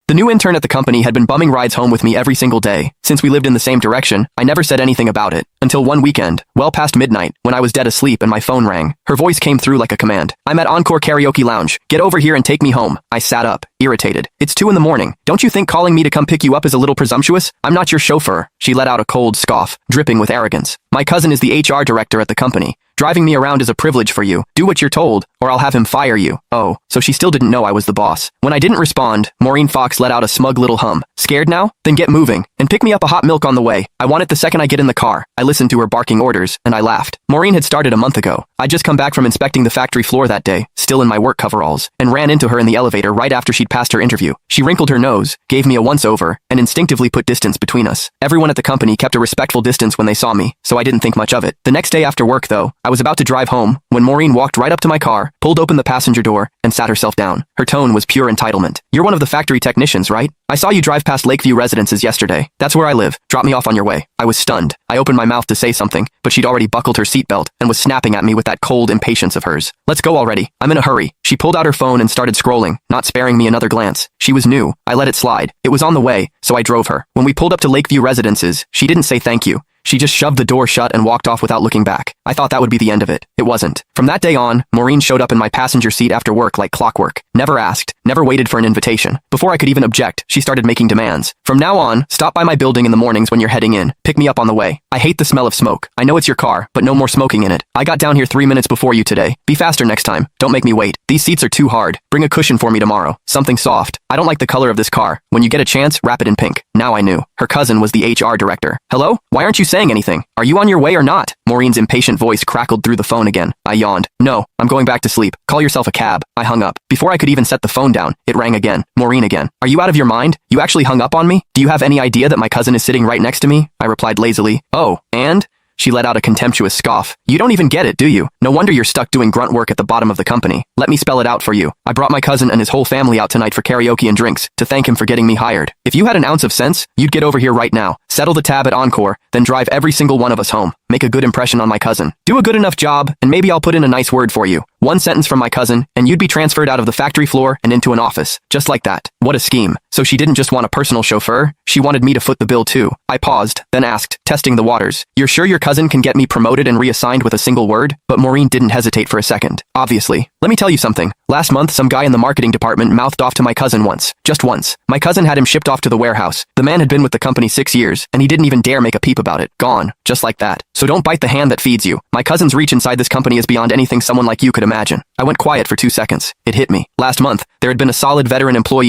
The new intern at the company had been bumming rides home with me every single day. Since we lived in the same direction, I never said anything about it. Until one weekend, well past midnight, when I was dead asleep and my phone rang. Her voice came through like a command. "I'm at Encore Karaoke Lounge. Get over here and take me home." I sat up, irritated. "It's 2 in the morning. Don't you think calling me to come pick you up is a little presumptuous? I'm not your chauffeur." She let out a cold scoff, dripping with arrogance. "My cousin is the HR director at the company. Driving me around is a privilege for you. Do what you're told, or I'll have him fire you." Oh, so she still didn't know I was the boss. When I didn't respond, Maureen Fox let out a smug little hum. "Scared now? Then get moving, and pick me up a hot milk on the way. I want it the second I get in the car." I listened to her barking orders, and I laughed. Maureen had started a month ago. I'd just come back from inspecting the factory floor that day, still in my work coveralls, and ran into her in the elevator right after she'd passed her interview. She wrinkled her nose, gave me a once-over, and instinctively put distance between us. Everyone at the company kept a respectful distance when they saw me, so I didn't think much of it. The next day after work, though, I was about to drive home when Maureen walked right up to my car, pulled open the passenger door, and sat herself down. Her tone was pure entitlement. "You're one of the factory technicians, right? I saw you drive past Lakeview Residences yesterday. That's where I live. Drop me off on your way." I was stunned. I opened my mouth to say something, but she'd already buckled her seatbelt and was snapping at me with that cold impatience of hers. "Let's go already. I'm in a hurry." She pulled out her phone and started scrolling, not sparing me another glance. She was new. I let it slide. It was on the way, so I drove her. When we pulled up to Lakeview Residences, she didn't say thank you. She just shoved the door shut and walked off without looking back. I thought that would be the end of it. It wasn't. From that day on, Maureen showed up in my passenger seat after work like clockwork. Never asked, never waited for an invitation. Before I could even object, she started making demands. "From now on, stop by my building in the mornings when you're heading in. Pick me up on the way. I hate the smell of smoke. I know it's your car, but no more smoking in it. I got down here 3 minutes before you today. Be faster next time. Don't make me wait. These seats are too hard. Bring a cushion for me tomorrow. Something soft. I don't like the color of this car. When you get a chance, wrap it in pink." Now I knew. Her cousin was the HR director. "Hello? Why aren't you saying anything? Are you on your way or not?" Maureen's impatient voice crackled through the phone again. I yawned. "No, I'm going back to sleep. Call yourself a cab." I hung up. Before I could even set the phone down, it rang again. Maureen again. "Are you out of your mind? You actually hung up on me? Do you have any idea that my cousin is sitting right next to me?" I replied lazily. "Oh, and?" She let out a contemptuous scoff. "You don't even get it, do you? No wonder you're stuck doing grunt work at the bottom of the company. Let me spell it out for you. I brought my cousin and his whole family out tonight for karaoke and drinks, to thank him for getting me hired. If you had an ounce of sense, you'd get over here right now, settle the tab at Encore, then drive every single one of us home. Make a good impression on my cousin. Do a good enough job, and maybe I'll put in a nice word for you. One sentence from my cousin, and you'd be transferred out of the factory floor and into an office. Just like that. What a scheme. So she didn't just want a personal chauffeur, she wanted me to foot the bill too." I paused, then asked, testing the waters, "You're sure your cousin can get me promoted and reassigned with a single word?" But Maureen didn't hesitate for a second. "Obviously. Let me tell you something. Last month, some guy in the marketing department mouthed off to my cousin once. Just once. My cousin had him shipped off to the warehouse. The man had been with the company 6 years, and he didn't even dare make a peep about it. Gone. Just like that. So don't bite the hand that feeds you. My cousin's reach inside this company is beyond anything someone like you could imagine." I went quiet for 2 seconds. It hit me. Last month, there had been a solid veteran employee